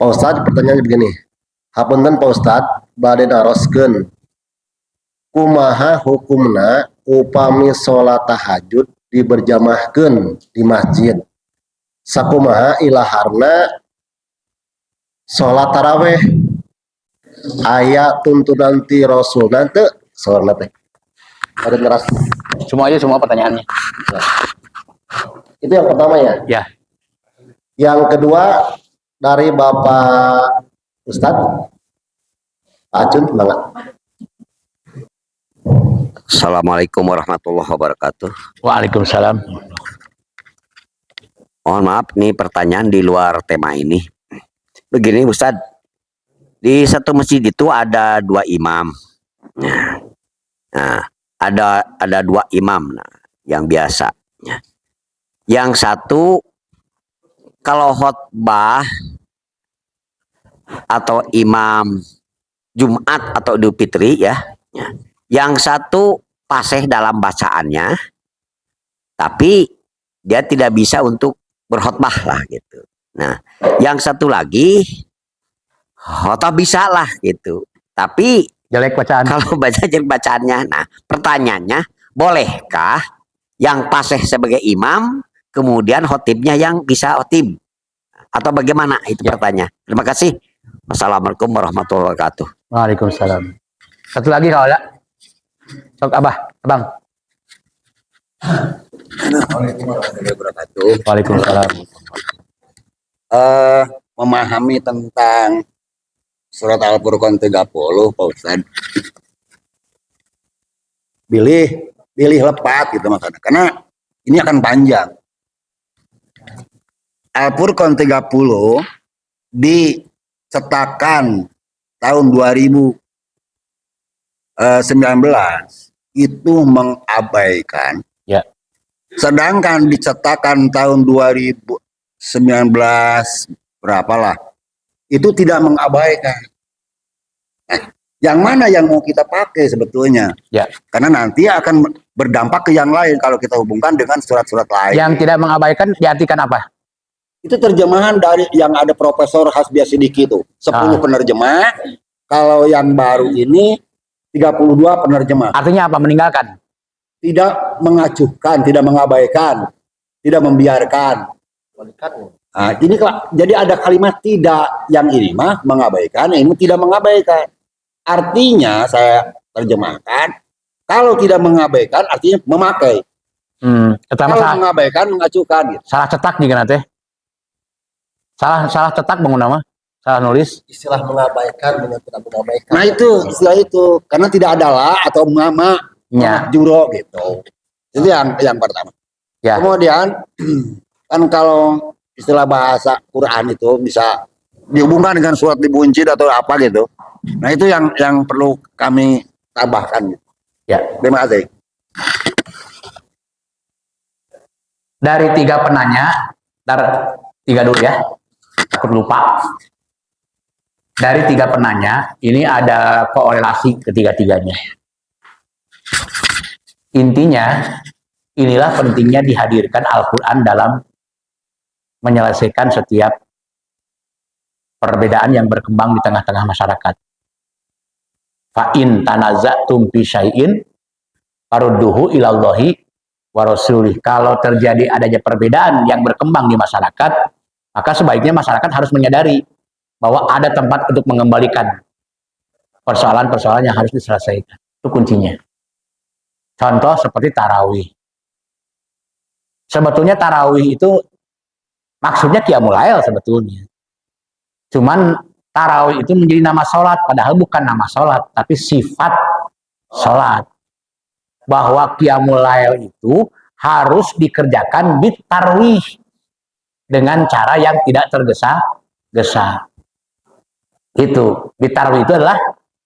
Pak Ustadz, pertanyaannya begini. Hapunten Pak Ustadz, bade naroskeun kumaha hukumna upami sholat tahajud diberjamahkeun di masjid. Sakumaha ilaharna sholat taraweh aya tuntunan ti Rasul nanti sholat teh. Ada neras. Semua pertanyaannya. Itu yang pertama ya. Ya. Yang kedua dari Bapak Ustadz Acun, semangat. Assalamualaikum warahmatullahi wabarakatuh. Waalaikumsalam. Mohon maaf, nih pertanyaan di luar tema ini. Begini Ustadz, di satu masjid itu ada dua imam. Nah, ada dua imam yang biasa. Yang satu kalau khotbah atau imam Jumat atau Idul Fitri ya. Yang satu fasih dalam bacaannya, tapi dia tidak bisa untuk berkhotbah lah gitu. Nah, yang satu lagi khotbah bisa lah gitu, tapi Jelek bacaan. kalau baca jelek bacaannya. Nah, pertanyaannya, bolehkah yang fasih sebagai imam, kemudian khotibnya yang bisa khotib? Atau bagaimana? Itu pertanyaan. Terima kasih. Wassalamualaikum warahmatullahi wabarakatuh. Waalaikumsalam. Satu lagi kalau ada. Sok Abang. Assalamualaikum warahmatullahi wabarakatuh. Waalaikumsalam. Memahami tentang surat Al-Furqan 30, Pak Ustadz. Pilih lepat gitu maksudnya. Karena ini akan panjang. Al-Furqan 30 dicetakan tahun 2019 itu mengabaikan. Ya. Sedangkan dicetakan tahun 2019 berapalah itu tidak mengabaikan. Nah, yang mana yang mau kita pakai sebetulnya? Ya. Karena nanti akan berdampak ke yang lain kalau kita hubungkan dengan surat-surat lain. Yang tidak mengabaikan diartikan apa? Itu terjemahan dari yang ada Profesor Hasbiah Siddiqi itu 10 penerjemah. Kalau yang baru ini 32 penerjemah. Artinya apa? Meninggalkan? Tidak mengacuhkan, tidak mengabaikan, tidak membiarkan. Nah, ini jadi ada kalimat tidak, yang ini mah mengabaikan, yang ini tidak mengabaikan. Artinya saya terjemahkan, kalau tidak mengabaikan artinya memakai. Kalau mengabaikan, mengacuhkan. Gitu. Salah cetak nih kan teh? Salah cetak bangun nama? Salah nulis? Istilah mengabaikan dengan tidak mengabaikan. Nah itu, istilah itu. Karena tidak adalah atau mama juro gitu. Itu yang pertama. Ya. Kemudian, kan kalau istilah bahasa Quran itu bisa dihubungkan dengan surat dibuncit atau apa gitu. Nah itu yang perlu kami tambahkan. Ya. Terima kasih. Dari 3 penanya, 3 dulu ya. Takut lupa. Dari 3 penanya, ini ada korelasi ketiga-tiganya. Intinya, inilah pentingnya dihadirkan Al-Quran dalam menyelesaikan setiap perbedaan yang berkembang di tengah-tengah masyarakat. Fa'in tanaza'tum fi syai'in farudduhu ilallahi wa rasulih. Kalau terjadi adanya perbedaan yang berkembang di masyarakat, maka sebaiknya masyarakat harus menyadari bahwa ada tempat untuk mengembalikan persoalan-persoalan yang harus diselesaikan. Itu kuncinya. Contoh seperti tarawih. Sebetulnya tarawih itu maksudnya qiyamul lail sebetulnya. Cuman tarawih itu menjadi nama sholat, padahal bukan nama sholat, tapi sifat sholat. Bahwa qiyamul lail itu harus dikerjakan bitarwih, dengan cara yang tidak tergesa-gesa. Itu bitarwih itu adalah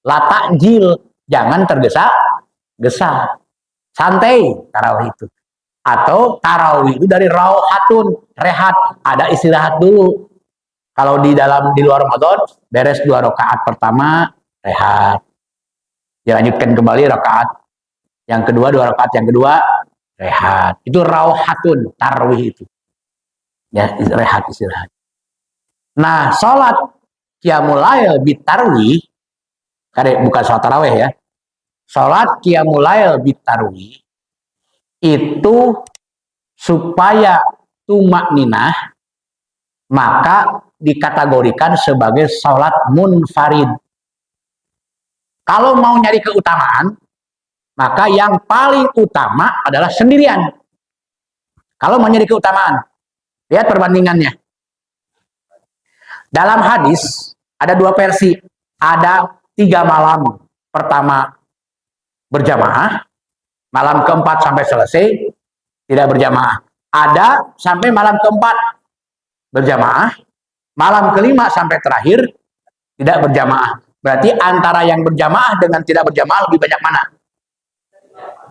latakjil, jangan tergesa-gesa, santai tarawih itu. Atau tarawih itu dari rauhatun, rehat, ada istirahat dulu. Kalau di luar Ramadan beres 2 rakaat pertama rehat, dilanjutkan kembali rakaat yang kedua, 2 rakaat yang kedua rehat. Itu rauhatun, tarawih itu. Ya, rehat, istirahat. Nah, sholat qiyamul lail bitarwi, bukan sholat tarawih ya. Sholat qiyamul lail bitarwi itu supaya tumak ninah, maka dikategorikan sebagai sholat munfarid. Kalau mau nyari keutamaan, maka yang paling utama adalah sendirian. Kalau mau nyari keutamaan, lihat perbandingannya. Dalam hadis ada dua versi, ada 3 malam pertama berjamaah, malam keempat sampai selesai tidak berjamaah. Ada sampai malam keempat berjamaah, malam kelima sampai terakhir tidak berjamaah. Berarti antara yang berjamaah dengan tidak berjamaah lebih banyak mana?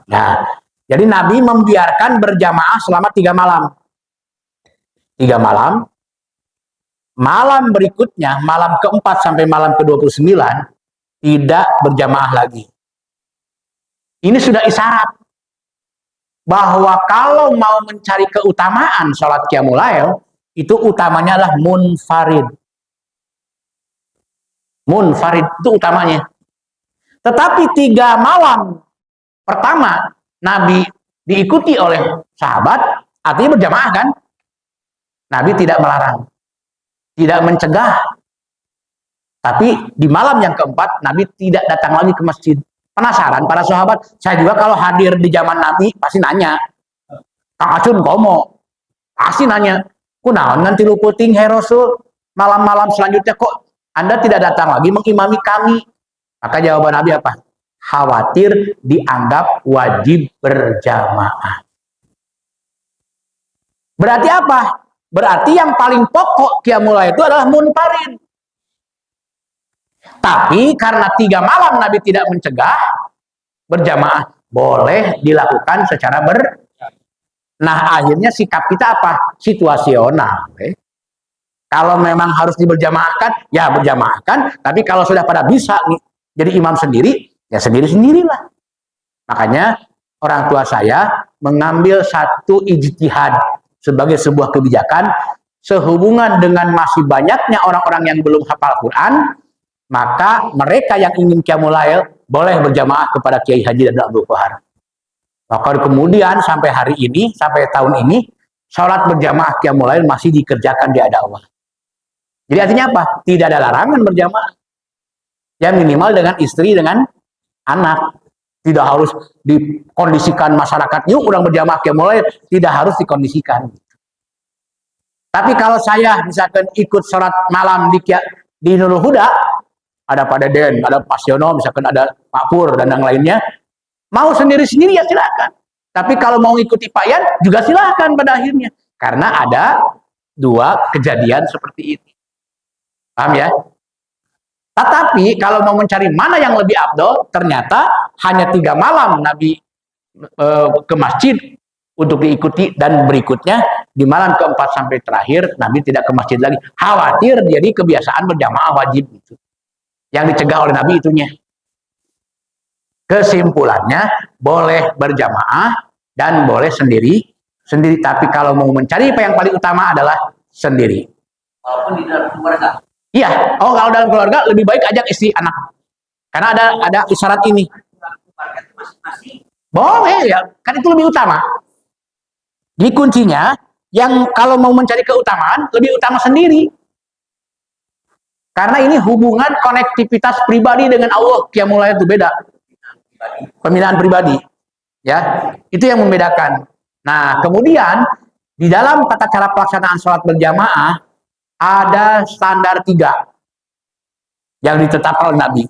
Nah, jadi Nabi membiarkan berjamaah selama 3 malam. 3 malam. Malam berikutnya, malam keempat sampai malam ke-29 tidak berjamaah lagi. Ini sudah isyarat bahwa kalau mau mencari keutamaan sholat qiyamul lail, itu utamanya adalah munfarid. Munfarid itu utamanya. Tetapi 3 malam pertama Nabi diikuti oleh sahabat, artinya berjamaah kan? Nabi tidak melarang, tidak mencegah. Tapi di malam yang keempat Nabi tidak datang lagi ke masjid. Penasaran para sahabat, saya juga kalau hadir di zaman Nabi pasti nanya, Kang Acun komo, pasti nanya, kunaon nanti luputing hai Rasul, malam-malam selanjutnya kok Anda tidak datang lagi mengimami kami? Maka jawaban Nabi apa? Khawatir dianggap wajib berjamaah. Berarti apa? Berarti yang paling pokok qiyamul lail itu adalah munfarid. Tapi karena 3 malam Nabi tidak mencegah berjamaah, boleh dilakukan secara Nah, akhirnya sikap kita apa? Situasional. Kalau memang harus diberjamaahkan, ya berjamaahkan. Tapi kalau sudah pada bisa nih, jadi imam sendiri, ya sendiri-sendirilah. Makanya orang tua saya mengambil satu ijtihad sebagai sebuah kebijakan sehubungan dengan masih banyaknya orang-orang yang belum hafal Quran. Maka mereka yang ingin qiyamul lail boleh berjamaah kepada Kiai Haji dan Abdul Qahar. Maka kemudian sampai hari ini, sampai tahun ini, sholat berjamaah qiyamul lail masih dikerjakan di ada Allah. Jadi artinya apa? Tidak ada larangan berjamaah. Ya minimal dengan istri, dengan anak. Tidak harus dikondisikan masyarakat, yuk orang berjamaah qiyamul lail, tidak harus dikondisikan. Tapi kalau saya misalkan ikut sholat malam di Nurul Huda, ada Pak Deden, ada Pak Siono, misalkan ada Pak Pur dan yang lainnya, mau sendiri-sendiri ya silakan. Tapi kalau mau ikuti Pak Yan juga silakan pada akhirnya. Karena ada 2 kejadian seperti ini. Paham ya? Tetapi kalau mau mencari mana yang lebih afdol, ternyata hanya 3 malam Nabi ke masjid untuk diikuti, dan berikutnya di malam keempat sampai terakhir Nabi tidak ke masjid lagi. Khawatir jadi kebiasaan berjamaah wajib itu. Yang dicegah oleh Nabi itunya. Kesimpulannya boleh berjamaah dan boleh sendiri. Tapi kalau mau mencari apa yang paling utama adalah sendiri. Walaupun di dalam keluarga. Iya. Oh, kalau dalam keluarga lebih baik ajak istri anak. Karena ada isyarat ini. Boleh ya, kan itu lebih utama. Jadi kuncinya yang kalau mau mencari keutamaan lebih utama sendiri. Karena ini hubungan konektivitas pribadi dengan Allah, qiyamul lail itu beda. Pembinaan pribadi. Ya, itu yang membedakan. Nah, kemudian di dalam tata cara pelaksanaan sholat berjamaah ada standar 3 yang ditetapkan oleh Nabi.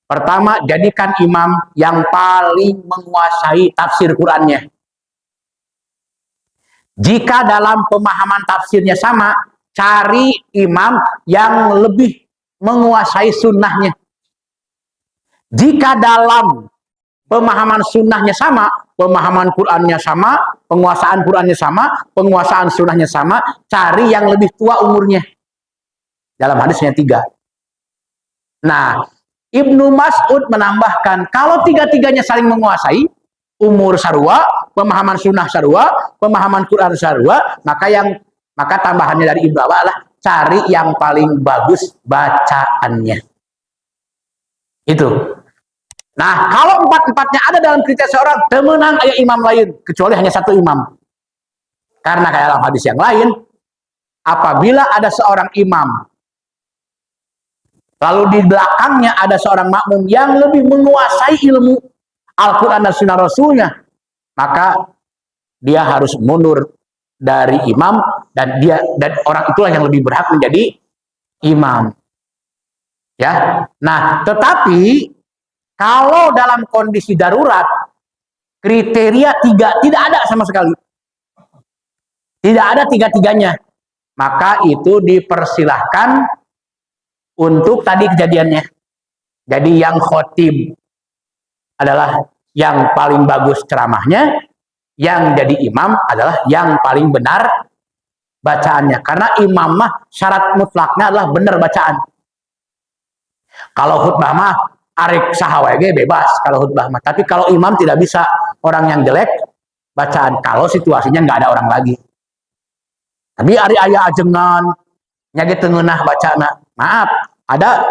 Pertama, jadikan imam yang paling menguasai tafsir Qur'annya. Jika dalam pemahaman tafsirnya sama, cari imam yang lebih menguasai sunnahnya. Jika dalam pemahaman sunnahnya sama, pemahaman Qur'annya sama, penguasaan Qur'annya sama, penguasaan sunnahnya sama, cari yang lebih tua umurnya. Dalam hadisnya 3. Nah, Ibnu Mas'ud menambahkan, kalau 3-tiganya saling menguasai, umur sarua, pemahaman sunnah sarua, pemahaman Quran sarua, maka tambahannya dari Ibnu adalah cari yang paling bagus bacaannya. Itu. Nah, kalau empat-empatnya ada dalam kriteria seorang, temenang ayat imam lain, kecuali hanya satu imam. Karena kayak dalam hadis yang lain, apabila ada seorang imam, lalu di belakangnya ada seorang makmum yang lebih menguasai ilmu Al-Quran dan Sunnah Rasulnya, maka dia harus mundur dari imam dan orang itulah yang lebih berhak menjadi imam. Ya, nah tetapi kalau dalam kondisi darurat kriteria tidak ada sama sekali, tidak ada tiga-tiganya, maka itu dipersilahkan untuk tadi kejadiannya. Jadi yang khotib adalah yang paling bagus ceramahnya, yang jadi imam adalah yang paling benar bacaannya. Karena imam mah syarat mutlaknya adalah benar bacaan. Kalau khutbah mah arek sahawege bebas kalau khutbah mah. Tapi kalau imam tidak bisa orang yang jelek bacaan kalau situasinya nggak ada orang lagi. Tapi ari aya ajengan nyage teungeunah bacana. Maaf, ada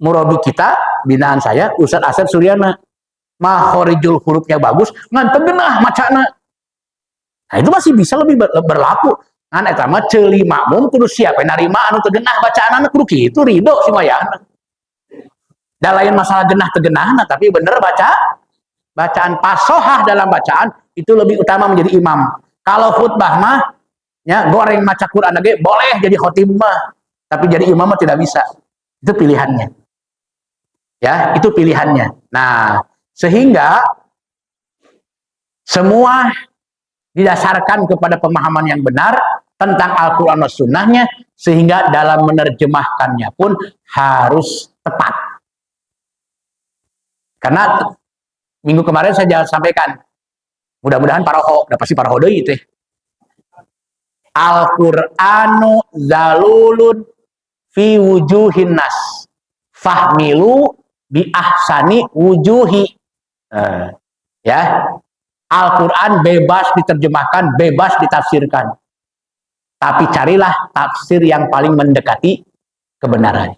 murabi kita binaan saya Ustaz Asep Suryana. Mahorijul hurufnya bagus, ngan tegenah macana. Nah itu masih bisa lebih berlaku. Ngan eta mah ceuli makmum kudu siap narima anu tegenah bacaanana kudu kitu ridho si mayana. Da lain masalah genah tegenahna tapi bener bacaan pasohah dalam bacaan itu lebih utama menjadi imam. Kalau khutbah mah ya goreng maca Quran lagi boleh jadi khotib mah, tapi jadi imam mah tidak bisa. Itu pilihannya. Ya, itu pilihannya. Nah, sehingga semua didasarkan kepada pemahaman yang benar tentang Al-Quran dan Sunnahnya, sehingga dalam menerjemahkannya pun harus tepat. Karena minggu kemarin saya sampaikan, mudah-mudahan paroho, udah pasti paroho deui teh. Al-Qur'anu zalulun fi wujuhin nas. Fahmilu bi ahsani wujuhi. Ya. Al-Qur'an bebas diterjemahkan, bebas ditafsirkan. Tapi carilah tafsir yang paling mendekati kebenaran.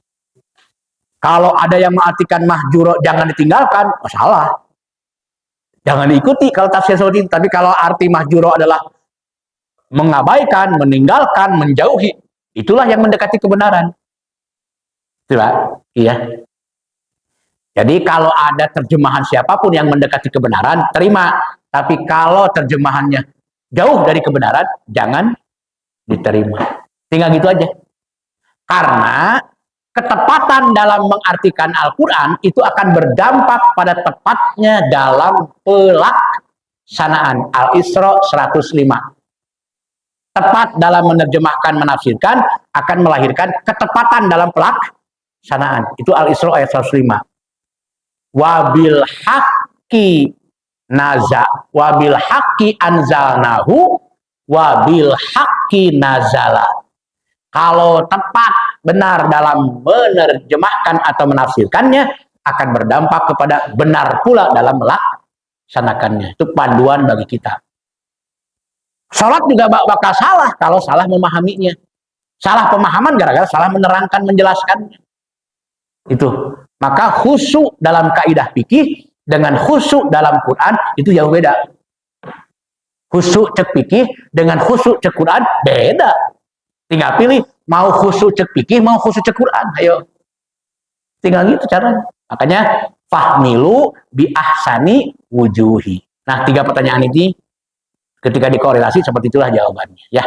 Kalau ada yang mengartikan mahjuro jangan ditinggalkan, masalah. Jangan diikuti kalau tafsir seperti itu. Tapi kalau arti mahjuro adalah mengabaikan, meninggalkan, menjauhi, itulah yang mendekati kebenaran. Iya. Jadi kalau ada terjemahan siapapun yang mendekati kebenaran, terima. Tapi kalau terjemahannya jauh dari kebenaran, jangan diterima. Tinggal gitu aja. Karena ketepatan dalam mengartikan Al-Quran itu akan berdampak pada tepatnya dalam pelaksanaan. Al-Isra 105. Tepat dalam menerjemahkan, menafsirkan akan melahirkan ketepatan dalam pelaksanaan. Itu Al-Isra ayat 105. Wabil haqqi naza, wabil haqqi anzalnahu, wabil haqqi nazala. Kalau tepat benar dalam menerjemahkan atau menafsirkannya akan berdampak kepada benar pula dalam melaksanakannya. Itu panduan bagi kita. Salat juga bakal salah kalau salah memahaminya. Salah pemahaman gara-gara salah menerangkan, menjelaskannya. Itu. Maka khusyuk dalam kaidah fikih dengan khusyuk dalam Quran itu jauh beda. Khusyuk cek fikih dengan khusyuk cek Quran beda. Tinggal pilih mau khusyuk cek fikih, mau khusyuk cek Quran. Ayo. Tinggal gitu caranya. Makanya fahmilu bi ahsani wujuhi. Nah, 3 pertanyaan ini ketika dikorelasi seperti itulah jawabannya, ya.